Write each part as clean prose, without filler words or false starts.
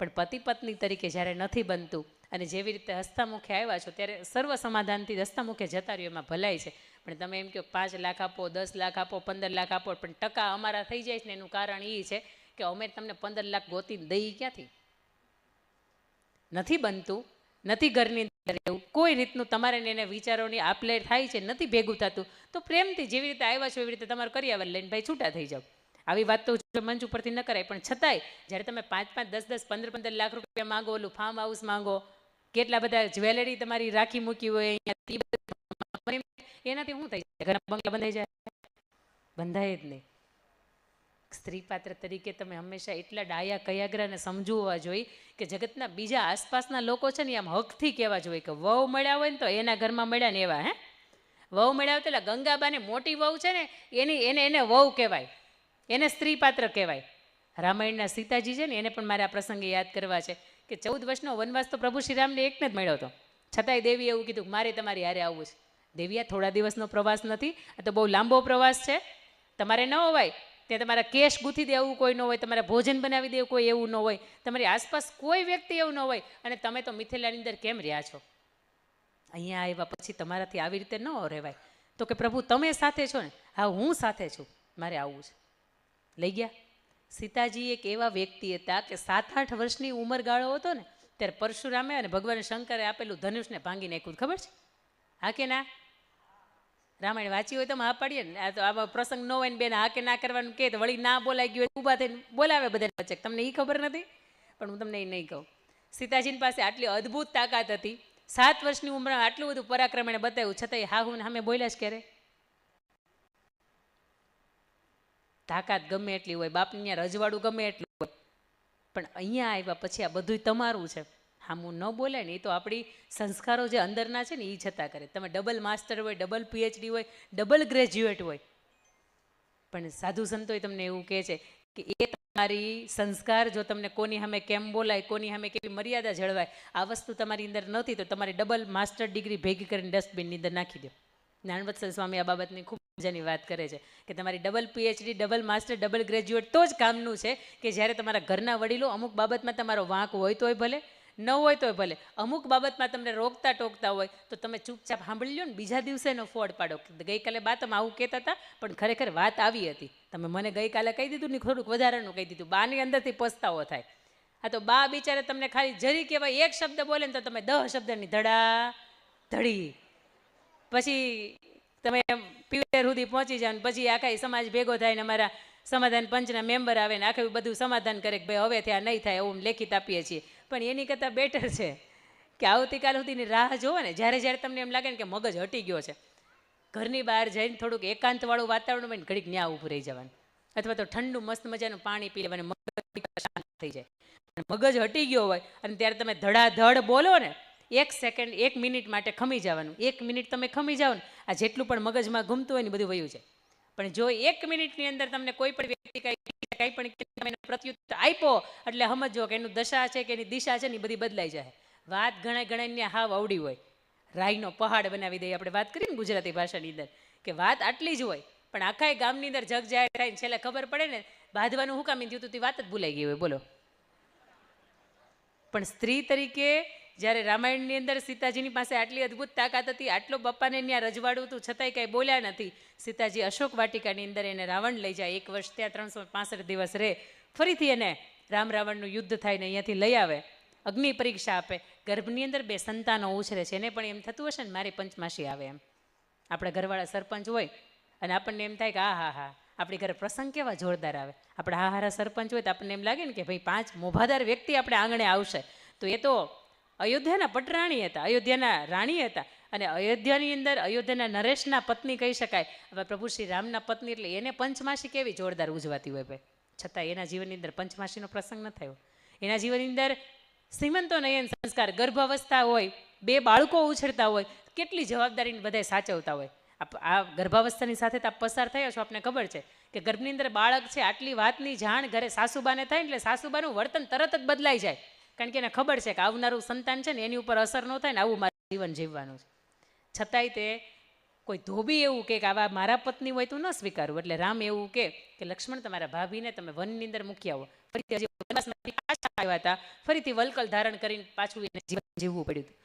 પણ પતિ પત્ની તરીકે જ્યારે નથી બનતું અને જેવી રીતે હસ્તમુખે આવ્યા છો ત્યારે સર્વ સમાધાનથી હસ્તમુખે જતા રહ્યો એમાં ભલાઈ છે. પણ તમે એમ કહો 5 લાખ આપો, 10 લાખ આપો, 15 લાખ આપો, પણ ટકા અમારા થઈ જાય છે ને એનું કારણ એ છે કે અમે તમને 15 લાખ ગોતીને દઈ ક્યાંથી? નથી બનતું, નથી ઘરની અંદર એવું કોઈ રીતનું તમારે એને વિચારોની આપલે થાય છે, નથી ભેગું થતું, તો પ્રેમથી જેવી રીતે આવ્યા છો એવી રીતે તમારે કરી આવે લઈને ભાઈ છૂટા થઈ જાઓ. આવી વાત તો મંચ ઉપરથી ન કરાય, પણ છતાંય જ્યારે તમે 5-5, 10-10, 15-15 લાખ રૂપિયા માંગો, ઓલું ફાર્મ હાઉસ માંગો, કેટલા બધા જ્વેલરી તમારી રાખી મૂકી હોય અહીંયા, એનાથી શું થઈ જાય? ઘરના બંગલા બંધાઈ જાય? બંધાય જ નહીં. સ્ત્રી પાત્ર તરીકે તમે હંમેશા એટલા ડાયા કયાગ્રા અને સમજુ હોવા જોઈએ કે જગતના બીજા આસપાસના લોકો છે ને આમ હકથી કહેવા જોઈએ કે વહુ મળ્યા હોય ને તો એના ઘરમાં મળ્યા ને એવા. વહુ મળ્યા હોય તો એટલે ગંગાબાને મોટી વહુ છે ને એને વહુ કહેવાય, એને સ્ત્રી પાત્ર કહેવાય. રામાયણના સીતાજી છે ને એને પણ મારે આ પ્રસંગે યાદ કરવા છે કે 14 વર્ષનો વનવાસ તો પ્રભુ શ્રીરામને એકને જ મળ્યો હતો, છતાંય દેવીએ એવું કીધું મારે તમારી હારે આવવું છે. દેવીયા થોડા દિવસનો પ્રવાસ નથી, આ તો બહુ લાંબો પ્રવાસ છે, તમારે ન હોવાય ત્યાં તમારા કેશ ગૂંથી દે એવું કોઈ ન હોય, તમારા ભોજન બનાવી દે કોઈ એવું ન હોય, તમારી આસપાસ કોઈ વ્યક્તિ એવું ન હોય, અને તમે તો મિથિલાની અંદર કેમ રહ્યા છો? અહીંયા આવ્યા પછી તમારાથી આવી રીતે ન રહેવાય. તો કે પ્રભુ તમે સાથે છો ને? હા હું સાથે છું, મારે આવવું છે. લઈ ગયા. સીતાજી એક એવા વ્યક્તિ હતા કે 7-8 વર્ષની ઉંમરગાળો હતો ને ત્યારે પરશુરામે અને ભગવાન શંકરે આપેલું ધનુષને ભાંગી નાખ્યું, ખબર છે? હા કે ના? રામાયણ વાંચી હોય તો હા પાડીએ ને. આ તો આવા પ્રસંગ ન હોય ને બેન હા કે ના કરવાનું કહે તો વળી ના બોલાઈ ગયું ઊભા થઈને બોલાવે બધા વચ્ચે. તમને એ ખબર નથી, પણ હું તમને એ નહીં કહું. સીતાજીની પાસે આટલી અદ્ભુત તાકાત હતી, 7 વર્ષની ઉંમરમાં આટલું બધું પરાક્રમ એણે બતાવ્યું, છતાંય હા હું સામે બોલ્યા જ ક્યારે? તાકાત ગમે એટલી હોય, બાપની ત્યાં રજવાડું ગમે એટલું હોય, પણ અહીંયા આવ્યા પછી આ બધું તમારું છે, હામું ન બોલાય ને. એ તો આપણી સંસ્કારો જે અંદરના છે ને એ છતાં કરે. તમે ડબલ માસ્ટર હોય, ડબલ પીએચડી હોય, ડબલ ગ્રેજ્યુએટ હોય, પણ સાધુ સંતોએ તમને એવું કહે છે કે એ તમારી સંસ્કાર, જો તમને કોની સામે કેમ બોલાય, કોની સામે કેવી મર્યાદા જળવાય, આ વસ્તુ તમારી અંદર નથી તો તમારી ડબલ માસ્ટર ડિગ્રી ભેગી કરીને ડસ્ટબિનની અંદર નાખી દો. જ્ઞાનવત્સલ સ્વામી આ બાબતની ખૂબ મજાની વાત કરે છે કે તમારી double PhD, double master, double graduate તો જ કામનું છે કે જ્યારે તમારા ઘરના વડીલો અમુક બાબતમાં તમારો વાંક હોય તોય ભલે, ન હોય તોય ભલે, અમુક બાબતમાં તમને રોકતા ટોકતા હોય તો તમે ચૂપચાપ સાંભળી લો ને, બીજા દિવસે એનો ફોડ પાડો. ગઈકાલે બાતમાં આવું કહેતા હતા પણ ખરેખર વાત આવી હતી, તમે મને ગઈકાલે કહી દીધું ને થોડુંક વધારાનું કહી દીધું, બાની અંદરથી પસ્તાવો થાય. આ તો બા બિચારે તમને ખાલી જરી કહેવાય એક શબ્દ બોલે ને તો તમે 10 શબ્દની ધડા ધડી, પછી તમે પિયર સુધી પહોંચી જાઓ ને પછી આખા સમાજ ભેગો થાય ને અમારા સમાધાન પંચના મેમ્બર આવે ને આખું બધું સમાધાન કરે કે ભાઈ હવેથી આ નહીં થાય એવું લેખિત આપીએ છીએ. પણ એની કરતાં બેટર છે કે આવતીકાલ સુધીની રાહ જોવો ને, જ્યારે તમને એમ લાગે ને કે મગજ હટી ગયો છે, ઘરની બહાર જઈને થોડુંક એકાંતવાળું વાતાવરણ હોય ને ઘડીક ન્યા ઊભું રહી જવાનું, અથવા તો ઠંડુ મસ્ત મજાનું પાણી પી લેવાનું, મગજ શાંત થઈ જાય. મગજ હટી ગયો હોય અને ત્યારે તમે ધડાધડ બોલો ને, 1 સેકન્ડ 1 મિનિટ માટે ખમી જવાનું. 1 મિનિટ તમે ખમી જાઓ ને, આ જેટલું પણ મગજમાં ઘૂમતું હોય ને બધું વયું જાય. પણ જો 1 મિનિટની અંદર તમને કોઈ પણ વ્યક્તિ કંઈ પણ પ્રત્યુત્તર આપ્યો એટલે સમજો કે એનું દશા છે કે એની દિશા છે ને એ બધી બદલાઈ જાય. વાત ઘણા હાવ અવડી હોય, રાઈનો પહાડ બનાવી દઈએ આપણે વાત કરીએ ને ગુજરાતી ભાષાની અંદર, કે વાત આટલી જ હોય પણ આખા ગામની અંદર જગ જાહેર થાય ને છેલ્લે ખબર પડે ને બાંધવાનું હું કામ થયું હતું, વાત જ ભૂલાઈ ગઈ હોય. બોલો. પણ સ્ત્રી તરીકે જ્યારે રામાયણની અંદર સીતાજીની પાસે આટલી અદ્ભુત તાકાત હતી, આટલો બપ્પાને ત્યાં રજવાડું હતું, છતાંય કાંઈ બોલ્યા નથી. સીતાજી અશોક વાટિકાની અંદર એને રાવણ લઈ જાય, 1 વર્ષ ત્યાં 365 દિવસ રહે, ફરીથી એને રામ રાવણનું યુદ્ધ થાય ને અહીંયાથી લઈ આવે, અગ્નિ પરીક્ષા આપે, ગર્ભની અંદર 2 સંતાનો ઉછરે છે. એને પણ એમ થતું હશે ને મારી પંચમાસી આવે એમ. આપણા ઘરવાળા સરપંચ હોય અને આપણને એમ થાય કે હા આપણી ઘરે પ્રસંગ કેવા જોરદાર આવે. આપણે હારા સરપંચ હોય તો આપણને એમ લાગે ને કે ભાઈ 5 મોભાદાર વ્યક્તિ આપણે આંગણે આવશે. તો એ તો અયોધ્યાના પટરાણી હતા, અયોધ્યાના રાણી હતા, અને અયોધ્યાની અંદર અયોધ્યાના નરેશના પત્ની કહી શકાય. હવે પ્રભુ શ્રી રામના પત્ની એટલે એને પંચમાસી કેવી જોરદાર ઉજવાતી હોય ભાઈ, છતાં એના જીવનની અંદર પંચમાસીનો પ્રસંગ ન થયો. એના જીવનની અંદર શ્રીમંતો નયન સંસ્કાર, ગર્ભાવસ્થા હોય, 2 બાળકો ઉછળતા હોય, કેટલી જવાબદારીને બધા સાચવતા હોય. આ ગર્ભાવસ્થાની સાથે તો આપ પસાર થયા છો, આપને ખબર છે કે ગર્ભની અંદર બાળક છે, આટલી વાતની જાણ ઘરે સાસુબાને થાય એટલે સાસુબાનું વર્તન તરત જ બદલાઈ જાય, કારણ કે એને ખબર છે કે આવનારું સંતાન છે ને એની ઉપર અસર ન થાય ને આવું મારું જીવન જીવવાનું છે. છતાંય તે કોઈ ધોબી એવું કે આવા મારા પત્ની હોય તો ન સ્વીકારવું. એટલે રામ એવું કે લક્ષ્મણ તમારા ભાભીને તમે વનની અંદર મૂકી આવો. ફરીથી હજી વનવાસમાંથી પાછા આવ્યા હતા, ફરીથી વલ્કલ ધારણ કરીને પાછું એને જીવન જીવવું પડ્યું હતું.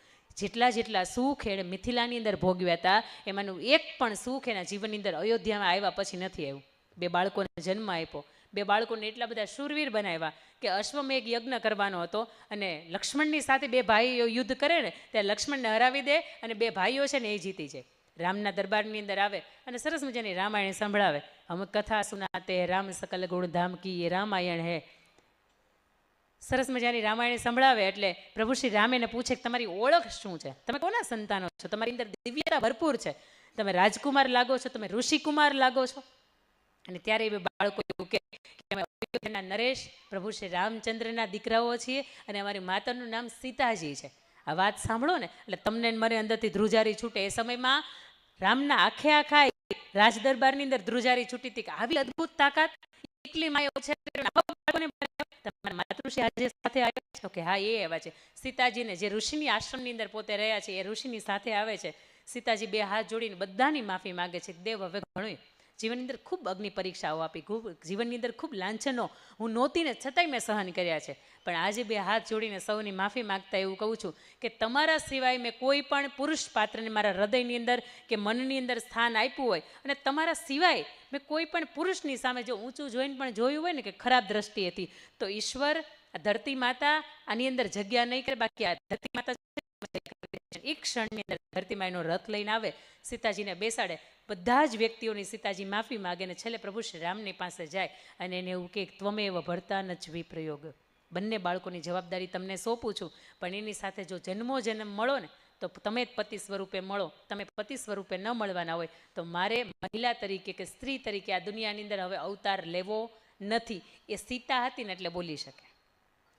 જેટલા સુખ એણે મિથિલાની અંદર ભોગવ્યા હતા, એમાંનું એક પણ સુખ એના જીવનની અંદર અયોધ્યામાં આવ્યા પછી નથી આવ્યું. 2 બાળકોને જન્મ આપ્યો, 2 બાળકોને એટલા બધા શૂરવીર બનાવ્યા કે અશ્વમેઘ યજ્ઞ કરવાનો હતો અને લક્ષ્મણની સાથે 2 ભાઈઓ યુદ્ધ કરે ને ત્યારે લક્ષ્મણને હરાવી દે અને 2 ભાઈઓ છે ને એ જીતી જાય. રામના દરબારની અંદર આવે અને સરસ મજાની રામાયણ સંભળાવે. હમ કથા સુનાતે રામ સકલ ગુણધામ કી એ રામાયણ હે. સરસ મજાની રામાયણ સંભળાવે એટલે પ્રભુ શ્રી રામ એને પૂછે કે તમારી ઓળખ શું છે, તમે કોના સંતાનો છો, તમારી અંદર દિવ્યતા ભરપૂર છે, તમે રાજકુમાર લાગો છો, તમે ઋષિકુમાર લાગો છો. અને ત્યારે એ બાળકો એવું કે અમે અયોધ્યાના નરેશ પ્રભુ શ્રી રામચંદ્રના દીકરાઓ છીએ અને અમારી માતાનું નામ સીતાજી છે. આ વાત સાંભળો ને એટલે તમને મને અંદરથી ધ્રુજારી છૂટે. એ સમયમાં રામના આખા રાજ દરબારની અંદર ધ્રુજારી છૂટી હતી કે આવી અદભુત તાકાત એટલી માયો છે. તમારા માતૃશ્રી આજે સાથે આવ્યા છો કે હા એ એવા છે. સીતાજીને જે ઋષિની આશ્રમની અંદર પોતે રહ્યા છે એ ઋષિની સાથે આવે છે. સીતાજી 2 હાથ જોડીને બધાની માફી માગે છે. દેવ હવે ઘણું જીવનની અંદર ખૂબ અગ્નિ પરીક્ષાઓ આપી, જીવનની અંદર ખૂબ લાંછનો હું નહોતી ને છતાંય મેં સહન કર્યા છે, પણ આજે 2 હાથ જોડીને સૌની માફી માગતા એવું કહું છું કે તમારા સિવાય મેં કોઈ પણ પુરુષ પાત્રને મારા હૃદયની અંદર કે મનની અંદર સ્થાન આપ્યું હોય અને તમારા સિવાય મેં કોઈ પણ પુરુષની સામે જો ઊંચું જોઈને પણ જોયું હોય ને કે ખરાબ દ્રષ્ટિ હતી તો ઈશ્વર આ ધરતી માતા આની અંદર જગ્યા નહીં કરે. બાકી આ ધરતી માતા એક ક્ષણની અંદર ધરતીમાં એનો રથ લઈને આવે, સીતાજીને બેસાડે, બધા જ વ્યક્તિઓની સીતાજી માફી માગે ને છેલ્લે પ્રભુ શ્રી રામની પાસે જાય અને એને એવું કે ત્વમેવ ભર્તા ન જ વિપ્રયોગ. બંને બાળકોની જવાબદારી તમને સોંપું છું, પણ એની સાથે જો જન્મો જન્મ મળો ને તો તમે જ પતિ સ્વરૂપે મળો. તમે પતિ સ્વરૂપે ન મળવાના હોય તો મારે મહિલા તરીકે કે સ્ત્રી તરીકે આ દુનિયાની અંદર હવે અવતાર લેવો નથી. એ સીતા હતી ને એટલે બોલી શકે.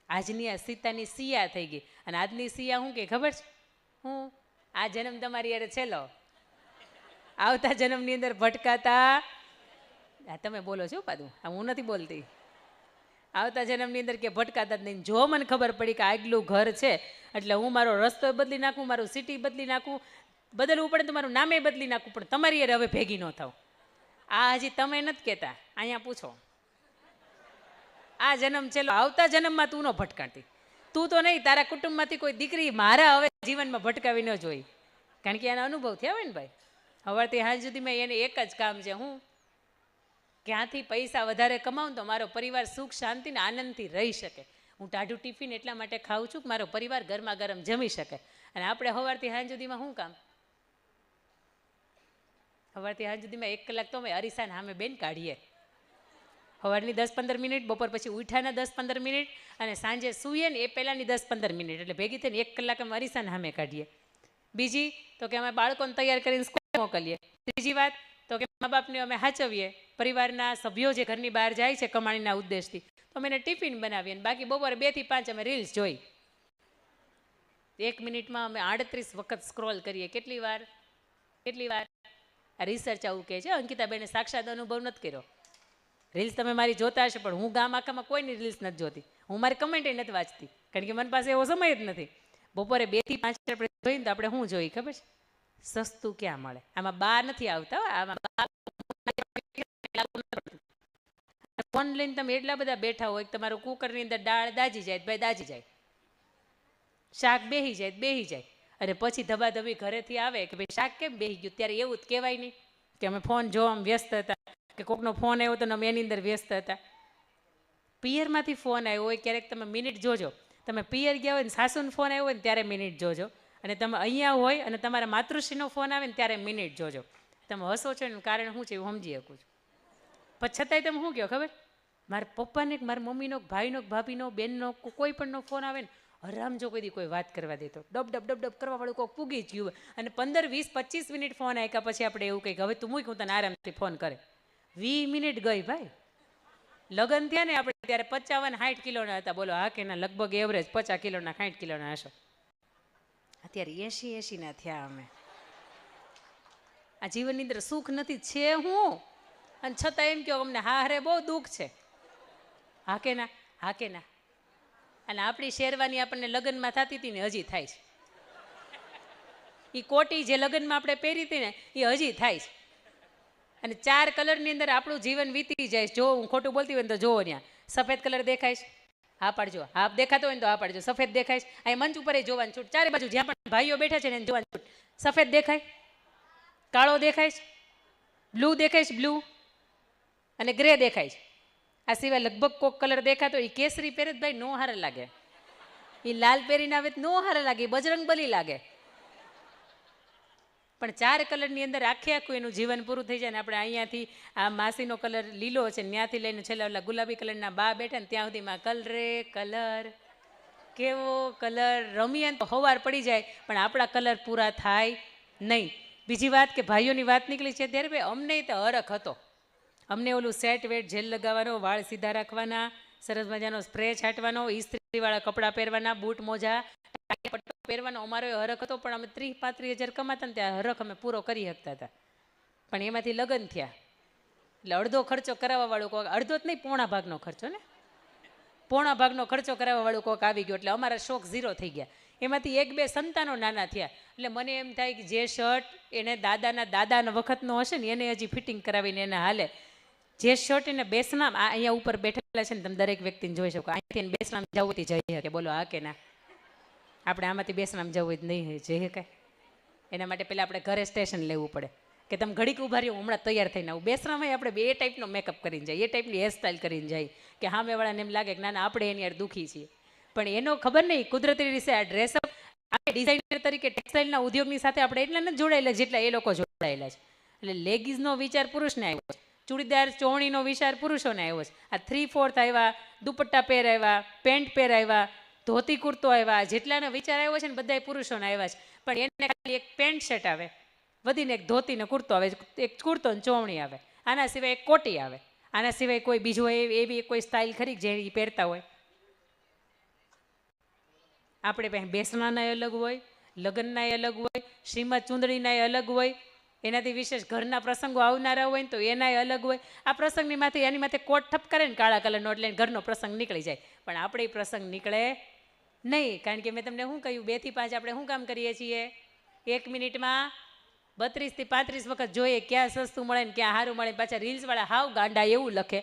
આજની આ સીતાની સિયા થઈ ગઈ અને આજની સિયા શું કે ખબર છે? હું આ જન્મ તમારી યારે છેલ્લો, આવતા જન્મની અંદર ભટકાતા. તમે બોલો છો પાછું, હું નથી બોલતી. આવતા જન્મની અંદર કે ભટકાતા જ નહીં. જો મને ખબર પડી કે આગલું ઘર છે એટલે હું મારો રસ્તો બદલી નાખું, મારું સિટી બદલી નાખું, બદલવું પડે તો મારું નામે બદલી નાખું, પણ તમારી યારે હવે ભેગી ન થાવ. આ હજી તમે નથી કહેતા, અહીંયા પૂછો. આ જન્મ છેલ્લો, આવતા જન્મમાં તું ન ભટકાતી. તું તો નહીં, તારા કુટુંબમાંથી કોઈ દીકરી મારા હવે જીવનમાં ભટકાવી ન જોઈ, કારણ કે એના અનુભવ થયા હોય ને ભાઈ. સવારથી સાંજ સુધીમાં એને એક જ કામ છે, હું ક્યાંથી પૈસા વધારે કમાઉં તો મારો પરિવાર સુખ શાંતિ ને આનંદથી રહી શકે. હું ટાઢું ટિફિન એટલા માટે ખાઉં છું કે મારો પરિવાર ગરમા ગરમ જમી શકે. અને આપણે સવારથી સાંજ સુધીમાં શું કામ? સવારથી સાંજ સુધીમાં 1 કલાક તો અમે અરીસાને સામે બેન કાઢીએ. સવારની 10-15 મિનિટ, બપોર પછી ઉઠાના 10-15 મિનિટ અને સાંજે સૂઈએ ને એ પહેલાંની 10-15 મિનિટ, એટલે ભેગી થઈને 1 કલાક અમે અરીસાને સામે કાઢીએ. બીજી તો કે અમે બાળકોને તૈયાર કરીને સ્કૂલ મોકલીએ. ત્રીજી વાત તો કે મા બાપને અમે સાચવીએ. પરિવારના સભ્યો જે ઘરની બહાર જાય છે કમાણીના ઉદ્દેશથી તો અમે એને ટિફિન બનાવીએ અને બાકી બપોરે 2 થી 5 અમે રીલ્સ જોઈ. 1 મિનિટમાં અમે 38 વખત સ્ક્રોલ કરીએ. કેટલી વાર? આ રિસર્ચ આવું કહે છે. અંકિતાબેને સાક્ષાત અનુભવ નથી કર્યો. રીલ્સ તમે મારી જોતા હશે, પણ હું ગામ આખામાં કોઈની રીલ્સ નથી જોતી. હું મારી કમેન્ટ નથી વાંચતી, કારણ કે મારી પાસે એવો સમય જ નથી. બપોરે 2 થી 5 આપણે જોઈએ તો આપણે શું જોઈએ ખબર છે? સસ્તું ક્યાં મળે. આમાં બા નથી આવતા, આમાં ફોન લઈને તમે એટલા બધા બેઠા હોય કે તમારું કુકરની અંદર દાળ દાજી જાય, ભાઈ દાજી જાય, શાક બેહી જાય, અને પછી ધબાધબી ઘરેથી આવે કે ભાઈ શાક કેમ બેહી ગયું? ત્યારે એવું જ કહેવાય નહીં કે અમે ફોન જોવામાં વ્યસ્ત હતા, કે કોકનો ફોન આવ્યો તો અમે એની અંદર વ્યસ્ત હતા. પિયરમાંથી ફોન આવ્યો હોય ક્યારેક તમે મિનિટ જોજો. તમે પિયર ગયા હોય ને સાસુનો ફોન આવ્યો હોય ને ત્યારે મિનિટ જોજો, અને તમે અહીંયા હોય અને તમારા માતૃશ્રીનો ફોન આવે ને ત્યારે મિનિટ જોજો. તમે હસો છો એનું કારણ શું છે હું સમજી શકું છું, પણ છતાંય તમે શું કહો ખબર? મારા પપ્પાને, મારા મમ્મીનો, ભાઈનો, ભાભીનો, બેનનો, કોઈ પણનો ફોન આવે ને હરામ જો કોઈ વાત કરવા દેતો, ડબ કરવાવાળું કોઈ પૂગી જ ગયું હોય અને 15, 20, 25 મિનિટ ફોન આપ્યા પછી આપણે એવું કંઈક હવે તું મૂક હું તને આરામથી ફોન કરે. 20 મિનિટ ગઈ ભાઈ. લગ્ન થયા ને આપણે ત્યારે 55-60 કિલોના હતા, બોલો હા કે ના? લગભગ એવરેજ 50 કિલોના 60 કિલોના હશો. અત્યારે 80 ના થયા અમે. આ જીવનની અંદર સુખ નથી છે હું, અને છતાં એમ કહો અમને હા હરે બહુ દુઃખ છે. હા કે ના? હા કે ના? અને આપણી શેરવાની આપણને લગ્નમાં થતી હતી ને હજી થાય છે. એ કોટી જે લગ્નમાં આપણે પહેરી હતી ને એ હજી થાય છે. અને 4 કલરની અંદર આપણું જીવન વીતી જાય. જો હું ખોટું બોલતી હોય ને તો જોવો ત્યાં સફેદ કલર દેખાય છે? હા પાડજો. હા દેખાતો હોય ને તો હા પાડજો. સફેદ દેખાય છે? અહીં મંચ ઉપર જોવાનું છૂટ, ચારે બાજુ જ્યાં પણ ભાઈઓ બેઠા છે ને એને જોવાનું છૂટ. સફેદ દેખાય? કાળો દેખાય છે? બ્લુ દેખાય છે? બ્લુ અને ગ્રે દેખાય છે. આ સિવાય લગભગ કોક કલર દેખાતો, એ કેસરી પહેરે ભાઈ નો હારે લાગે, એ લાલ પહેરીને આવે નો હારે લાગે, એ બજરંગબલી લાગે. પણ 4 કલરની અંદર આખે આખું એનું જીવન પૂરું થઈ જાય ને આપણે અહીંયાથી આ માસીનો કલર લીલો છે, ત્યાંથી લઈને છેલ્લા ઓલા ગુલાબી કલરના બા બેઠા ને ત્યાં સુધીમાં કલરે કલર, કેવો કલર રમીએ તો હવાર પડી જાય, પણ આપણા કલર પૂરા થાય નહીં. બીજી વાત કે ભાઈઓની વાત નીકળી છે ત્યારે ભાઈ અમને તો હરખ હતો. અમને ઓલું સેટ વેટ જેલ લગાવવાનો, વાળ સીધા રાખવાના, સરસ મજાનો સ્પ્રે છાંટવાનો, ઇસ્ત્રીવાળા કપડાં પહેરવાના, બૂટ મોજા પટ્ટો પહેરવાનો અમારો હરખ હતો. પણ અમે 30-35 હજાર કમાતા ને ત્યાં હરખ અમે પૂરો કરી શકતા હતા. પણ એમાંથી લગ્ન થયા એટલે અડધો ખર્ચો કરાવવા વાળું કોક, અડધો જ નહીં પોણા ભાગનો ખર્ચો ને, પોણા ભાગનો ખર્ચો કરાવવા વાળું કોક આવી ગયો એટલે અમારા શોખ ઝીરો થઈ ગયા. એમાંથી 1-2 સંતાનો નાના થયા એટલે મને એમ થાય કે જે શર્ટ એને દાદાના વખતનો હશે ને એને હજી ફિટિંગ કરાવીને એને હાલે. જે શર્ટ એને બેસનામ અહીંયા ઉપર બેઠેલા છે ને તમે દરેક વ્યક્તિને જોઈ શકો, અહીંથી બેસનામ જવું જઈ શકે, બોલો હા કે ના? આપણે આમાંથી બેસનામ જવું જ નહીં જઈ શકાય. એના માટે પહેલાં આપણે ઘરે સ્ટેશન લેવું પડે કે તમે ઘડીક ઉભા રહ્યો, હમણાં તૈયાર થઈને આવું. બેસનામાં આપણે 2 ટાઈપનો મેકઅપ કરીને જાય, એ ટાઈપની હેરસ્ટાઈલ કરીને જાય કે સામેવાળાને એમ લાગે કે ના આપણે એની યાર દુઃખી છીએ. પણ એનો ખબર નહીં કુદરતી રીતે આ ડ્રેસઅપ આપણે ડિઝાઇનર તરીકે ટેક્સટાઇલના ઉદ્યોગની સાથે આપણે એટલા નથી જોડાયેલા જેટલા એ લોકો જોડાયેલા છે. એટલે લેગીઝનો વિચાર પુરુષને આવ્યો છે, ચૂડીદાર ચોણીનો વિચાર પુરુષોને આવ્યો છે. આ 3/4 આવ્યા, દુપટ્ટા પહેર આવ્યા, પેન્ટ પહેર આવ્યા, ધોતી કુર્તો આવ્યા, જેટલાનો વિચાર આવ્યો છે ને બધા પુરુષોને આવ્યા છે. પણ એને ખાલી એક પેન્ટ શર્ટ આવે, વધીને એક ધોતી ને કુર્તો આવે, એક કુર્તો ને ચોવણી આવે, આના સિવાય એક કોટી આવે. આના સિવાય કોઈ બીજું એવી કોઈ સ્ટાઇલ ખરી જે એ પહેરતા હોય? આપણે પાસે બેસણાના અલગ હોય, લગ્નના અલગ હોય, શ્રીમદ ચૂંદડીના અલગ હોય, એનાથી વિશેષ ઘરના પ્રસંગો આવનારા હોય ને તો એનાય અલગ હોય. આ પ્રસંગની માથે એની માથે કોટ ઠપકારે ને કાળા કલરનો એટલે ઘરનો પ્રસંગ નીકળી જાય. પણ આપણે પ્રસંગ નીકળે નહીં, કારણ કે મેં તમને શું કહ્યું, 2 થી 5 આપણે શું કામ કરીએ છીએ? 1 મિનિટમાં 32 થી 35 વખત જોઈએ ક્યાં સસ્તું મળે ને ક્યાં સારું મળે. પાછા રીલ્સવાળા હાવ ગાંડા એવું લખે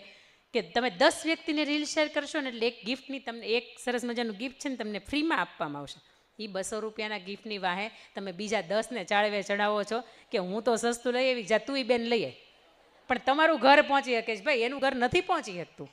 કે તમે 10 વ્યક્તિને રીલ શેર કરશો ને એટલે એક ગિફ્ટની તમને એક સરસ મજાનું ગિફ્ટ છે ને તમને ફ્રીમાં આપવામાં આવશે. એ 200 રૂપિયાના ગિફ્ટની વાહે તમે બીજા 10ને ચાળવે ચડાવો છો કે હું તો સસ્તું લઈ આવી જા, તું બેન લઈએ. પણ તમારું ઘર પહોંચી શકે છે ભાઈ, એનું ઘર નથી પહોંચી શકતું.